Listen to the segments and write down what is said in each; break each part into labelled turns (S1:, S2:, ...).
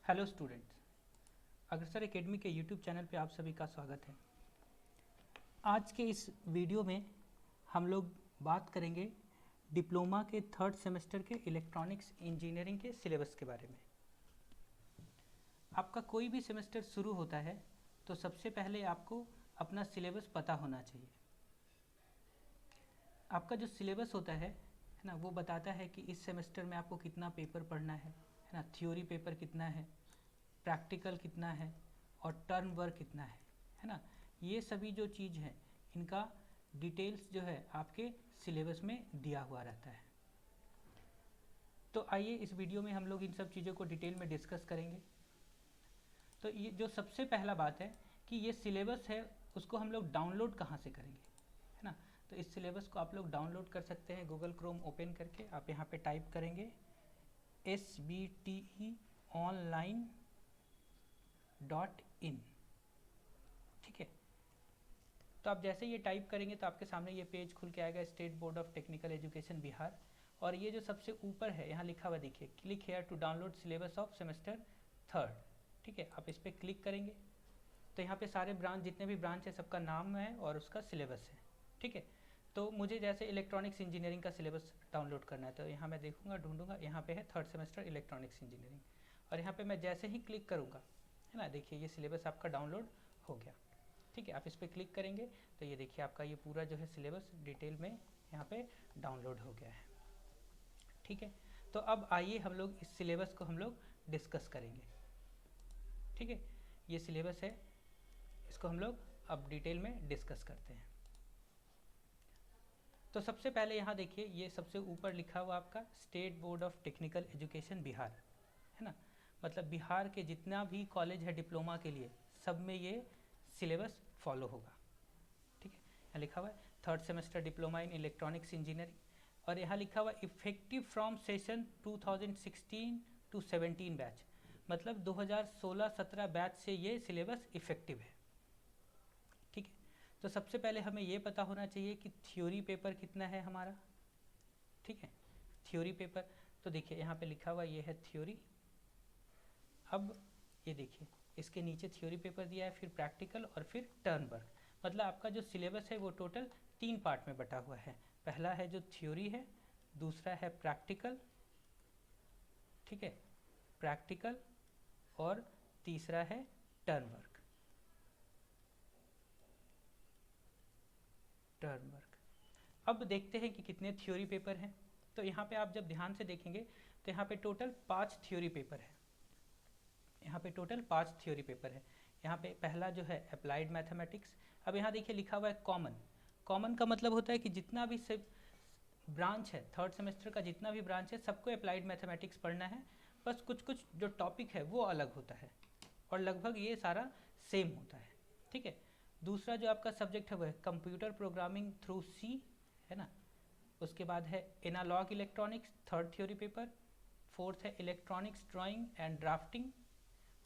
S1: Hello students, अग्रसर academy के YouTube channel पे आप सभी का स्वागत है। आज के इस वीडियो में हम लोग बात करेंगे डिप्लोमा के थर्ड सेमेस्टर के इलेक्ट्रॉनिक्स इंजीनियरिंग के सिलेबस के बारे में। आपका कोई भी सेमेस्टर शुरू होता है तो सबसे पहले आपको अपना सिलेबस पता होना चाहिए। आपका जो सिलेबस होता है ना, वो बताता है कि इस सेमेस्टर में आपको कितना पेपर पढ़ना है ना, थ्योरी पेपर कितना है, प्रैक्टिकल कितना है और टर्म वर्क कितना है ना। ये सभी जो चीज़ है इनका डिटेल्स जो है आपके सिलेबस में दिया हुआ रहता है। तो आइए इस वीडियो में हम लोग इन सब चीज़ों को डिटेल में डिस्कस करेंगे। तो ये जो सबसे पहला बात है कि ये सिलेबस है उसको हम लोग डाउनलोड कहाँ से करेंगे, है ना। तो इस सिलेबस को आप लोग डाउनलोड कर सकते हैं गूगल क्रोम ओपन करके। आप यहाँ पे टाइप करेंगे SBTEonline.in, ठीक है। तो आप जैसे ये टाइप करेंगे तो आपके सामने ये पेज खुल के आएगा, state board of technical education Bihar. और ये जो सबसे ऊपर है यहाँ लिखा हुआ देखिए, click here to download syllabus of semester third, ठीक है। आप इस पर क्लिक करेंगे तो यहाँ पे सारे ब्रांच, जितने भी ब्रांच है सबका नाम है और उसका सिलेबस है, ठीक है। तो मुझे जैसे इलेक्ट्रॉनिक्स इंजीनियरिंग का सिलेबस डाउनलोड करना है तो यहाँ मैं देखूँगा, ढूंढूंगा, यहाँ पे है थर्ड सेमेस्टर इलेक्ट्रॉनिक्स इंजीनियरिंग। और यहाँ पे मैं जैसे ही क्लिक करूँगा, है ना, देखिए ये सिलेबस आपका डाउनलोड हो गया, ठीक है। आप इस पर क्लिक करेंगे तो ये देखिए आपका ये पूरा जो है सिलेबस डिटेल में यहाँ पे डाउनलोड हो गया है, ठीक है। तो अब आइए हम लोग इस सिलेबस को हम लोग डिस्कस करेंगे, ठीक है। ये सिलेबस है, इसको हम लोग अब डिटेल में डिस्कस करते हैं। तो सबसे पहले यहाँ देखिए, ये सबसे ऊपर लिखा हुआ आपका state board of technical education Bihar, है ना। मतलब बिहार के जितना भी कॉलेज है डिप्लोमा के लिए सब में ये सिलेबस फॉलो होगा, ठीक है। यहाँ लिखा हुआ है third semester diploma in electronics engineering, और यहाँ लिखा हुआ effective from session 2016 to 17 batch, मतलब 2016-17 बैच से ये सिलेबस इफेक्टिव है, ठीक है। तो सबसे पहले हमें ये पता होना चाहिए कि थ्योरी पेपर कितना है हमारा, ठीक है। थ्योरी पेपर तो देखिए यहाँ पे लिखा हुआ ये है थ्योरी। अब ये देखिए इसके नीचे थ्योरी पेपर दिया है, फिर प्रैक्टिकल और फिर टर्न वर्क। मतलब आपका जो सिलेबस है वो टोटल 3 पार्ट में बटा हुआ है। पहला है जो थ्योरी है, दूसरा है प्रैक्टिकल, ठीक है, प्रैक्टिकल, और तीसरा है टर्न वर्क। Turn work. अब देखते हैं कि कितने थ्योरी पेपर हैं। तो यहाँ पे आप जब ध्यान से देखेंगे तो यहाँ पे टोटल 5 थ्योरी पेपर है। यहाँ पे टोटल 5 थ्योरी पेपर है। यहाँ पे पहला जो है अप्लाइड मैथमेटिक्स। अब यहाँ देखिए लिखा हुआ है कॉमन। कॉमन का मतलब होता है कि जितना भी से ब्रांच है, थर्ड सेमेस्टर का जितना भी ब्रांच है सबको अप्लाइड मैथमेटिक्स पढ़ना है। बस कुछ कुछ जो टॉपिक है वो अलग होता है और लगभग ये सारा सेम होता है, ठीक है। दूसरा जो आपका सब्जेक्ट है वो है कंप्यूटर प्रोग्रामिंग थ्रू सी, है ना। उसके बाद है analog electronics, third theory paper. Fourth है इलेक्ट्रॉनिक्स ड्राइंग एंड ड्राफ्टिंग,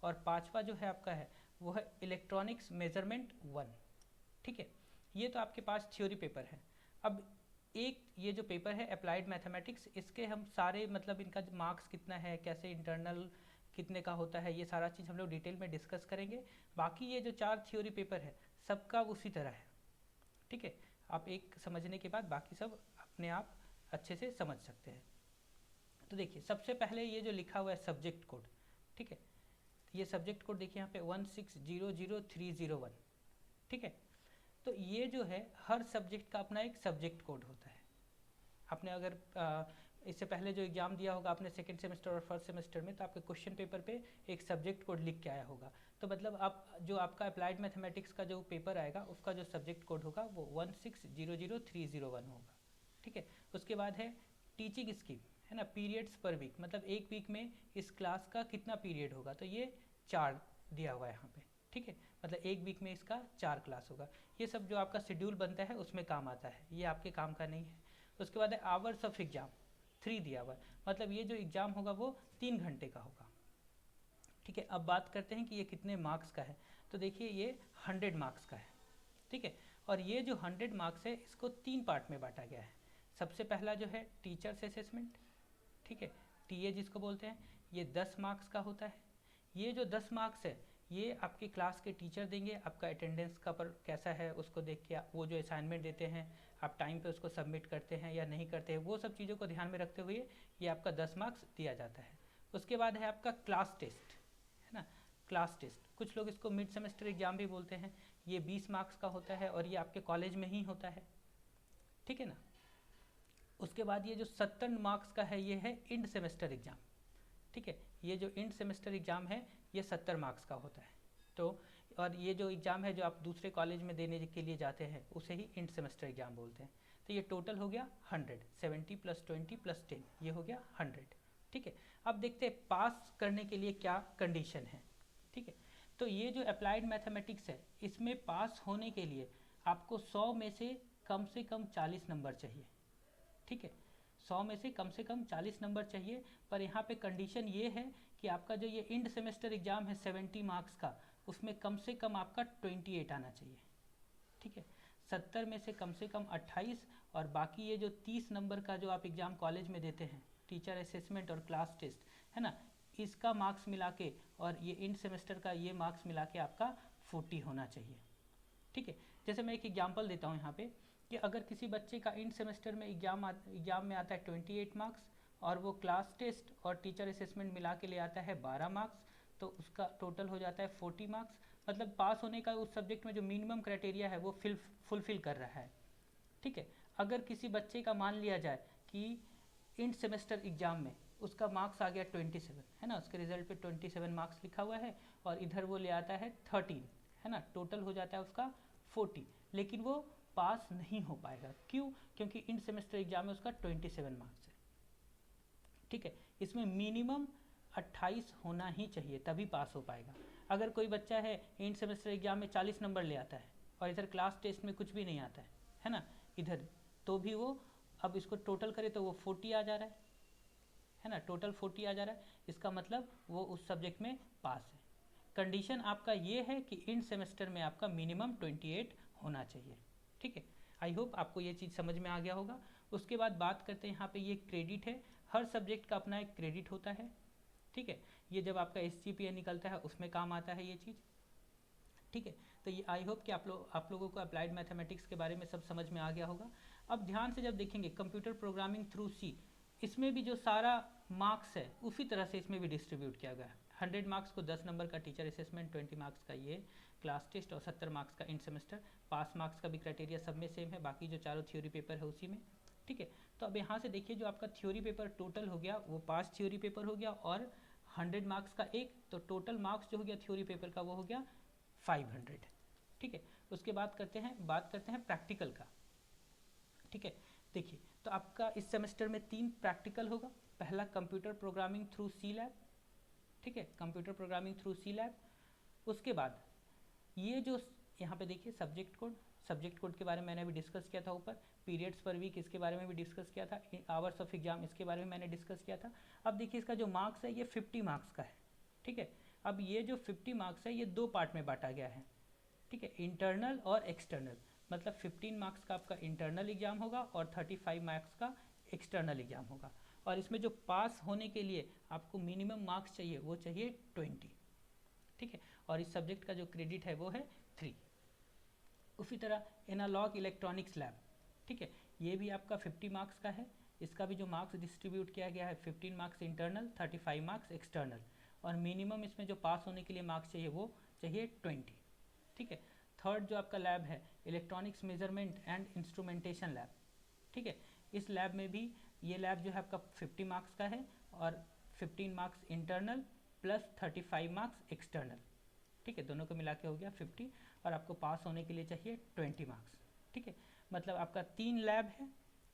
S1: और पांचवा जो है आपका है वो है इलेक्ट्रॉनिक्स मेजरमेंट 1, ठीक है। ये तो आपके पास थ्योरी पेपर है। अब एक ये जो पेपर है अप्लाइड मैथमेटिक्स, इसके हम सारे मतलब इनका मार्क्स कितना है, कैसे इंटरनल कितने का होता है, ये सारा चीज़ हम लोग डिटेल में डिस्कस करेंगे। बाकी ये जो 4 थ्योरी पेपर है सबका उसी तरह है, ठीक है। आप एक समझने के बाद बाकी सब अपने आप अच्छे से समझ सकते हैं। तो देखिए सबसे पहले ये जो लिखा हुआ है सब्जेक्ट कोड, ठीक है। ये सब्जेक्ट कोड देखिए यहाँ पे 1600301, ठीक है। तो ये जो है हर सब्जेक्ट का अपना एक सब्जेक्ट कोड होता है। आपने अगर इससे पहले जो एग्जाम दिया होगा आपने सेकेंड सेमेस्टर और फर्स्ट सेमेस्टर में, तो आपके क्वेश्चन पेपर पे एक सब्जेक्ट कोड लिख के आया होगा। तो मतलब आप जो आपका अप्लाइड मैथमेटिक्स का जो पेपर आएगा उसका जो सब्जेक्ट कोड होगा वो 1600301 होगा, ठीक है। उसके बाद है टीचिंग स्कीम, है ना, पीरियड्स पर वीक, मतलब एक वीक में इस क्लास का कितना पीरियड होगा, तो ये 4 दिया हुआ है यहाँ पे, ठीक है। मतलब एक वीक में इसका 4 क्लास होगा। ये सब जो आपका शेड्यूल बनता है उसमें काम आता है, ये आपके काम का नहीं है। उसके बाद है आवर्स ऑफ एग्जाम, 3 दिया हुआ है, मतलब ये जो एग्ज़ाम होगा वो 3 घंटे का होगा, ठीक है। अब बात करते हैं कि ये कितने मार्क्स का है। तो देखिए ये 100 मार्क्स का है, ठीक है। और ये जो 100 मार्क्स है इसको 3 पार्ट में बांटा गया है। सबसे पहला जो है टीचर्स असेसमेंट, ठीक है, टीए जिसको बोलते हैं, ये 10 मार्क्स का होता है। ये जो 10 मार्क्स है ये आपके क्लास के टीचर देंगे, आपका अटेंडेंस का पर कैसा है उसको देख के वो जो असाइनमेंट देते हैं आप टाइम पे उसको सबमिट करते हैं या नहीं करते हैं, वो सब चीज़ों को ध्यान में रखते हुए ये आपका 10 मार्क्स दिया जाता है। उसके बाद है आपका क्लास टेस्ट, है ना। क्लास टेस्ट कुछ लोग इसको मिड सेमेस्टर एग्जाम भी बोलते हैं, ये 20 मार्क्स का होता है और ये आपके कॉलेज में ही होता है, ठीक है ना। उसके बाद ये जो 70 मार्क्स का है ये है इंड सेमेस्टर एग्जाम, ठीक है। ये जो इंड सेमेस्टर एग्जाम है ये 70 मार्क्स का होता है। तो और ये जो एग्ज़ाम है जो आप दूसरे कॉलेज में देने के लिए जाते हैं उसे ही इंड सेमेस्टर एग्जाम बोलते हैं। तो ये टोटल हो गया 100, 70 + 20 + 10 ये हो गया 100, ठीक है। अब देखते हैं पास करने के लिए क्या कंडीशन है, ठीक है। तो ये जो अप्लाइड मैथमेटिक्स है इसमें पास होने के लिए आपको 100 में से कम 40 नंबर चाहिए, ठीक है। 100 में से कम 40 नंबर चाहिए, पर यहाँ पे कंडीशन ये है कि आपका जो ये इंड सेमेस्टर एग्जाम है 70 मार्क्स का, उसमें कम से कम आपका 28 आना चाहिए, ठीक है। 70 में से कम 28 और बाकी ये जो 30 नंबर का जो आप एग्ज़ाम कॉलेज में देते हैं टीचर असेसमेंट और क्लास टेस्ट, है ना, इसका मार्क्स मिला के और ये इंड सेमेस्टर का ये मार्क्स मिला के आपका 40 होना चाहिए, ठीक है। जैसे मैं एक एग्जांपल देता हूँ यहाँ पे कि अगर किसी बच्चे का इंड सेमेस्टर में एग्जाम में आता है 28 मार्क्स और वो क्लास टेस्ट और टीचर असेसमेंट मिला के ले आता है 12 मार्क्स, तो उसका टोटल हो जाता है 40 मार्क्स। मतलब पास होने का उस सब्जेक्ट में जो मिनिमम क्राइटेरिया है वो फुलफिल कर रहा है, ठीक है। अगर किसी बच्चे का मान लिया जाए कि इंड सेमेस्टर एग्जाम में उसका मार्क्स आ गया 27, है ना, उसके रिजल्ट पे 27 मार्क्स लिखा हुआ है और इधर वो ले आता है 13, है ना, टोटल हो जाता है उसका 40, लेकिन वो पास नहीं हो पाएगा। क्यों? क्योंकि इंड सेमेस्टर एग्जाम में उसका 27 मार्क्स है, ठीक है। इसमें मिनिमम 28 होना ही चाहिए तभी पास हो पाएगा। अगर कोई बच्चा है इंड सेमेस्टर एग्जाम में 40 नंबर ले आता है और इधर क्लास टेस्ट में कुछ भी नहीं आता है ना, इधर तो भी वो अब इसको टोटल करे तो वो 40 आ जा रहा है ना, टोटल 40 आ जा रहा है, इसका मतलब वो उस सब्जेक्ट में पास है। कंडीशन आपका ये है कि इंड सेमेस्टर में आपका मिनिमम 28 होना चाहिए, ठीक है। आई होप आपको ये चीज़ समझ में आ गया होगा। उसके बाद बात करते हैं यहाँ पे ये क्रेडिट है, हर सब्जेक्ट का अपना एक क्रेडिट होता है, ठीक है। ये जब आपका SGPA निकलता है उसमें काम आता है ये चीज़, ठीक है। तो ये आई होप कि आप लोगों को अप्लाइड मैथमेटिक्स के बारे में सब समझ में आ गया होगा। अब ध्यान से जब देखेंगे कंप्यूटर प्रोग्रामिंग थ्रू सी, इसमें भी जो सारा मार्क्स है उसी तरह से इसमें भी डिस्ट्रीब्यूट किया गया है। 100 मार्क्स को 10 नंबर का टीचर असेसमेंट, 20 मार्क्स का ये क्लास टेस्ट और 70 मार्क्स का इंड सेमेस्टर। पास मार्क्स का भी क्राइटेरिया सब में सेम है, बाकी जो चारों थ्योरी पेपर है उसी में, ठीक है। तो अब यहाँ से देखिए जो आपका थ्योरी पेपर टोटल हो गया वो 5 थ्योरी पेपर हो गया और 100 मार्क्स का एक, तो टोटल मार्क्स जो हो गया थ्योरी पेपर का वो हो गया 500, ठीक है। उसके बाद बात करते हैं प्रैक्टिकल का, ठीक है। देखिए तो आपका इस सेमेस्टर में 3 प्रैक्टिकल होगा। पहला computer programming through C lab, ठीक है, computer programming through C lab. उसके बाद ये जो यहाँ पे देखिए सब्जेक्ट कोड के बारे में मैंने अभी डिस्कस किया था ऊपर, पीरियड्स पर वीक इसके बारे में भी डिस्कस किया था, आवर्स ऑफ एग्जाम इसके बारे में मैंने डिस्कस किया था। अब देखिए इसका जो मार्क्स है ये 50 मार्क्स का है, ठीक है। अब ये जो 50 मार्क्स है ये 2 पार्ट में बांटा गया है, ठीक है, इंटरनल और एक्सटर्नल। मतलब 15 मार्क्स का आपका इंटरनल एग्जाम होगा और 35 मार्क्स का एक्सटर्नल एग्जाम होगा। और इसमें जो पास होने के लिए आपको मिनिमम मार्क्स चाहिए वो चाहिए 20, ठीक है। और इस सब्जेक्ट का जो क्रेडिट है वो है 3। उसी तरह एनालॉग इलेक्ट्रॉनिक्स लैब, ठीक है, ये भी आपका 50 मार्क्स का है। इसका भी जो मार्क्स डिस्ट्रीब्यूट किया गया है 15 मार्क्स इंटरनल, 35 मार्क्स एक्सटर्नल, और मिनिमम इसमें जो पास होने के लिए मार्क्स चाहिए वो चाहिए 20, ठीक है। थर्ड जो आपका लैब है electronics measurement and instrumentation lab, ठीक है। इस लैब में भी ये लैब जो है आपका 50 मार्क्स का है और 15 marks internal plus 35 marks external, ठीक है, दोनों को मिला के हो गया 50 और आपको पास होने के लिए चाहिए 20 मार्क्स, ठीक है। मतलब आपका 3 लैब है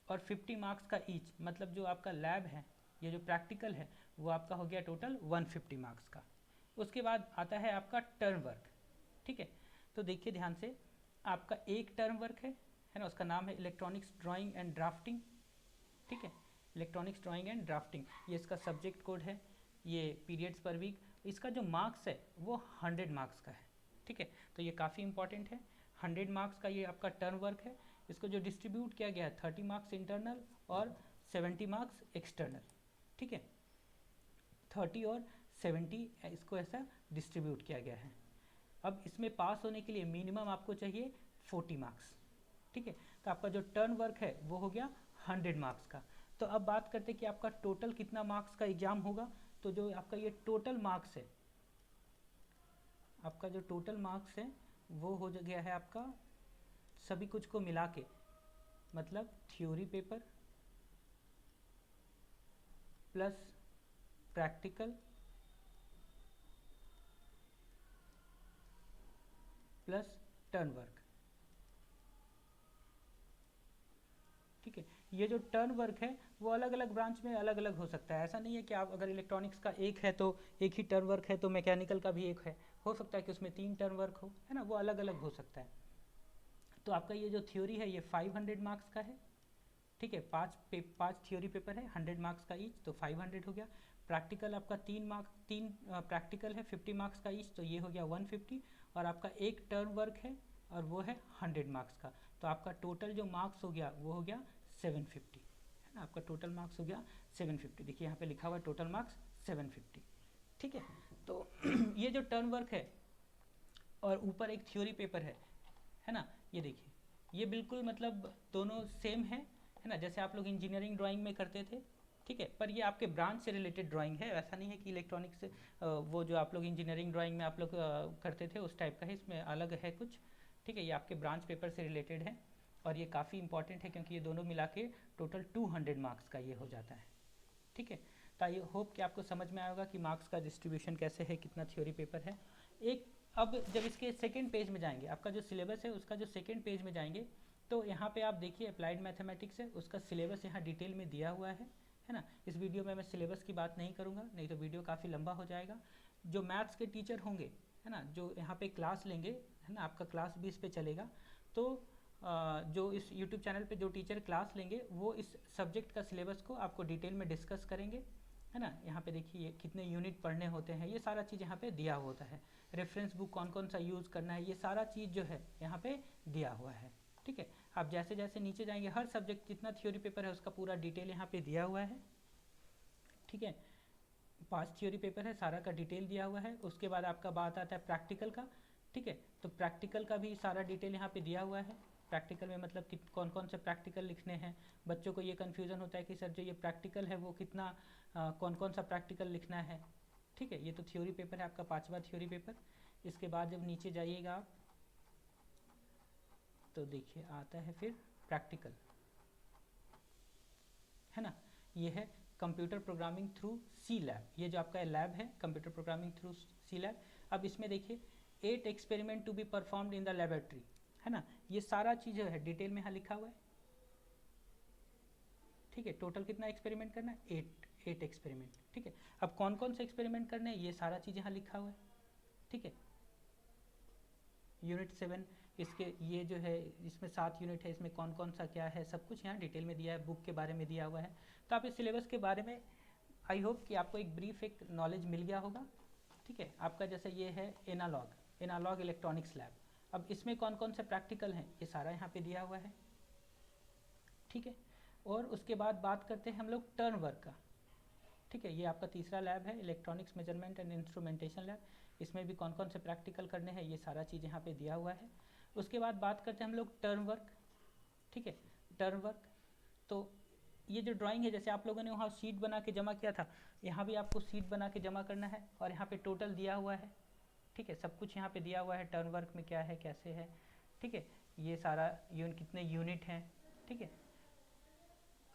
S1: और 50 मार्क्स का ईच, मतलब जो आपका लैब है ये जो प्रैक्टिकल है वो आपका हो गया टोटल 150 मार्क्स का। उसके बाद आता है आपका टर्म वर्क, ठीक है। तो देखिए ध्यान से, आपका एक टर्म वर्क है ना, उसका नाम है इलेक्ट्रॉनिक्स ड्राइंग एंड ड्राफ्टिंग, ठीक है, इलेक्ट्रॉनिक्स ड्राइंग एंड ड्राफ्टिंग, ये इसका सब्जेक्ट कोड है, ये पीरियड्स पर वीक। इसका जो मार्क्स है वो 100 मार्क्स का है, ठीक है। तो ये काफ़ी इंपॉर्टेंट है, 100 मार्क्स का ये आपका टर्म वर्क है। इसको जो डिस्ट्रीब्यूट किया गया है 30 मार्क्स इंटरनल और 70 मार्क्स एक्सटर्नल, ठीक है, 30 और 70 इसको ऐसा डिस्ट्रीब्यूट किया गया है। अब इसमें पास होने के लिए मिनिमम आपको चाहिए 40 मार्क्स, ठीक है। तो आपका जो टर्न वर्क है वो हो गया 100 मार्क्स का। तो अब बात करते हैं कि आपका टोटल कितना मार्क्स का एग्जाम होगा। तो जो आपका ये टोटल मार्क्स है, आपका जो टोटल मार्क्स है वो हो गया है आपका सभी कुछ को मिला के, मतलब theory paper plus practical plus turn work, ठीक है। ये जो टर्न वर्क है वो अलग अलग ब्रांच में अलग अलग हो सकता है। ऐसा नहीं है कि आप अगर इलेक्ट्रॉनिक्स का एक है तो एक ही टर्न वर्क है, तो मैकेनिकल का भी एक है, हो सकता है कि उसमें 3 टर्न वर्क हो, है ना, वो अलग अलग हो सकता है। तो आपका ये जो थ्योरी है ये 500 मार्क्स का है, ठीक है। 5 थ्योरी पेपर है, 100 मार्क्स का ईच, तो 500 हो गया। प्रैक्टिकल आपका 3 प्रैक्टिकल है 50 मार्क्स का ईच, तो ये हो गया 150। और आपका एक टर्न वर्क है और वो है 100 मार्क्स का, तो आपका टोटल जो मार्क्स हो गया वो हो गया 750, है ना। आपका टोटल मार्क्स हो गया 750। देखिए यहाँ पे लिखा हुआ है टोटल मार्क्स 750, ठीक है। तो ये जो टर्न वर्क है और ऊपर एक थ्योरी पेपर है ना, ये देखिए ये बिल्कुल मतलब दोनों सेम है ना, जैसे आप लोग इंजीनियरिंग ड्राइंग में करते थे, ठीक है। पर ये आपके ब्रांच से रिलेटेड ड्राइंग है, ऐसा नहीं है कि इलेक्ट्रॉनिक्स से वो जो आप लोग इंजीनियरिंग ड्राइंग में आप लोग करते थे उस टाइप का है, इसमें अलग है कुछ, ठीक है। ये आपके ब्रांच पेपर से रिलेटेड है और ये काफ़ी इंपॉर्टेंट है क्योंकि ये दोनों मिला के टोटल 200 मार्क्स का ये हो जाता है, ठीक है। तो आई होप कि आपको समझ में आएगा कि मार्क्स का डिस्ट्रीब्यूशन कैसे है, कितना थ्योरी पेपर है। एक अब जब इसके सेकेंड पेज में जाएंगे, आपका जो सिलेबस है उसका जो सेकेंड पेज में जाएंगे, तो यहाँ पे आप देखिए अप्लाइड मैथमेटिक्स है, उसका सिलेबस यहाँ डिटेल में दिया हुआ है ना। इस वीडियो में मैं सिलेबस की बात नहीं करूँगा, नहीं तो वीडियो काफ़ी लंबा हो जाएगा। जो मैथ्स के टीचर होंगे, है ना, जो यहाँ पे क्लास लेंगे, है ना, आपका क्लास भी इस पे चलेगा, तो जो इस यूट्यूब चैनल पे जो टीचर क्लास लेंगे वो इस सब्जेक्ट का सिलेबस को आपको डिटेल में डिस्कस करेंगे, है ना। यहाँ पे देखिए कितने यूनिट पढ़ने होते हैं, ये सारा चीज़ यहाँ पे दिया होता है। रेफरेंस बुक कौन कौन सा यूज़ करना है, ये सारा चीज़ जो है यहाँ पे दिया हुआ है, ठीक है। आप जैसे जैसे नीचे जाएंगे हर सब्जेक्ट जितना थ्योरी पेपर है उसका पूरा डिटेल यहाँ पे दिया हुआ है, ठीक है। 5 थ्योरी पेपर है, सारा का डिटेल दिया हुआ है। उसके बाद आपका बात आता है प्रैक्टिकल का, ठीक है। तो प्रैक्टिकल का भी सारा डिटेल यहाँ पे दिया हुआ है। प्रैक्टिकल में मतलब कि कौन कौन से प्रैक्टिकल लिखने हैं। बच्चों को ये कन्फ्यूज़न होता है कि सर जो ये प्रैक्टिकल है वो कितना कौन कौन सा प्रैक्टिकल लिखना है, ठीक है। ये तो थ्योरी पेपर है आपका 5वां थ्योरी पेपर। इसके बाद जब नीचे जाइएगा आप तो देखिए आता है फिर प्रैक्टिकल, है ना। ये है computer programming through C lab, ये जो आपका लैब है computer programming through C lab. अब इसमें देखिए 8 experiment to be performed in the laboratory, है ना। ये सारा चीज़ है डिटेल में यहाँ लिखा हुआ है, ठीक है। टोटल कितना एक्सपेरिमेंट करना है, 8 एक्सपेरिमेंट, ठीक है। अब कौन कौन से एक्सपेरिमेंट करने हैं ये सारा चीज़ यहाँ लिखा हुआ है, ठीक है। यूनिट 7 इसके ये जो है इसमें 7 यूनिट है, इसमें कौन कौन सा क्या है सब कुछ यहाँ डिटेल में दिया है, बुक के बारे में दिया हुआ है। तो आप इस सिलेबस के बारे में आई होप कि आपको एक ब्रीफ एक नॉलेज मिल गया होगा, ठीक है। आपका जैसे ये है एनालॉग इलेक्ट्रॉनिक्स लैब। अब इसमें कौन कौन से प्रैक्टिकल हैं ये सारा यहाँ पे दिया हुआ है, ठीक है। और उसके बाद बात करते हैं हम लोग टर्न वर्क का, ठीक है। ये आपका तीसरा लैब है electronics measurement and instrumentation lab. इसमें भी कौन कौन से प्रैक्टिकल करने हैं ये सारा चीज़ यहाँ पे दिया हुआ है। उसके बाद बात करते हैं हम लोग टर्न वर्क, ठीक है। टर्न वर्क तो ये जो ड्राइंग है जैसे आप लोगों ने वहाँ शीट बना के जमा किया था, यहाँ भी आपको शीट बना के जमा करना है और यहाँ पे टोटल दिया हुआ है, ठीक है। सब कुछ यहाँ पे दिया हुआ है टर्न वर्क में क्या है कैसे है, ठीक है। ये सारा कितने यूनिट हैं, ठीक है।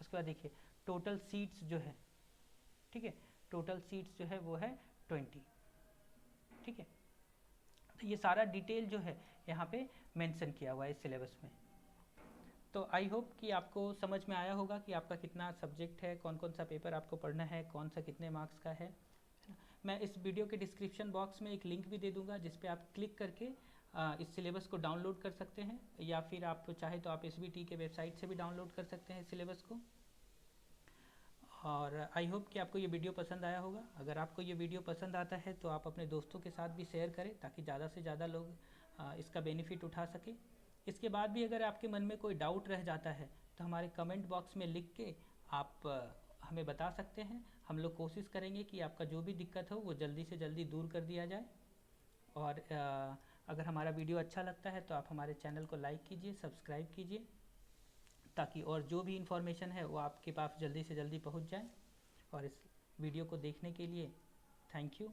S1: उसके बाद देखिए टोटल सीट्स जो है, ठीक है, टोटल सीट्स जो है वो है 20, ठीक है। तो ये सारा डिटेल जो है यहाँ पे मेंशन किया हुआ है इस सिलेबस में। तो आई होप कि आपको समझ में आया होगा कि आपका कितना सब्जेक्ट है, कौन कौन सा पेपर आपको पढ़ना है, कौन सा कितने मार्क्स का है। मैं इस वीडियो के डिस्क्रिप्शन बॉक्स में एक लिंक भी दे दूंगा जिस पे आप क्लिक करके इस सिलेबस को डाउनलोड कर सकते हैं, या फिर आप चाहे तो आप SBT के वेबसाइट से भी डाउनलोड कर सकते हैं सिलेबस को। और आई होप कि आपको ये वीडियो पसंद आया होगा। अगर आपको ये वीडियो पसंद आता है तो आप अपने दोस्तों के साथ भी शेयर करें ताकि ज़्यादा से ज़्यादा लोग इसका बेनिफिट उठा सकें। इसके बाद भी अगर आपके मन में कोई डाउट रह जाता है तो हमारे कमेंट बॉक्स में लिख के आप हमें बता सकते हैं। हम लोग कोशिश करेंगे कि आपका जो भी दिक्कत हो वो जल्दी से जल्दी दूर कर दिया जाए। और अगर हमारा वीडियो अच्छा लगता है तो आप हमारे चैनल को लाइक कीजिए, सब्सक्राइब कीजिए, ताकि और जो भी इन्फॉर्मेशन है वो आपके पास जल्दी से जल्दी पहुंच जाए। और इस वीडियो को देखने के लिए थैंक यू।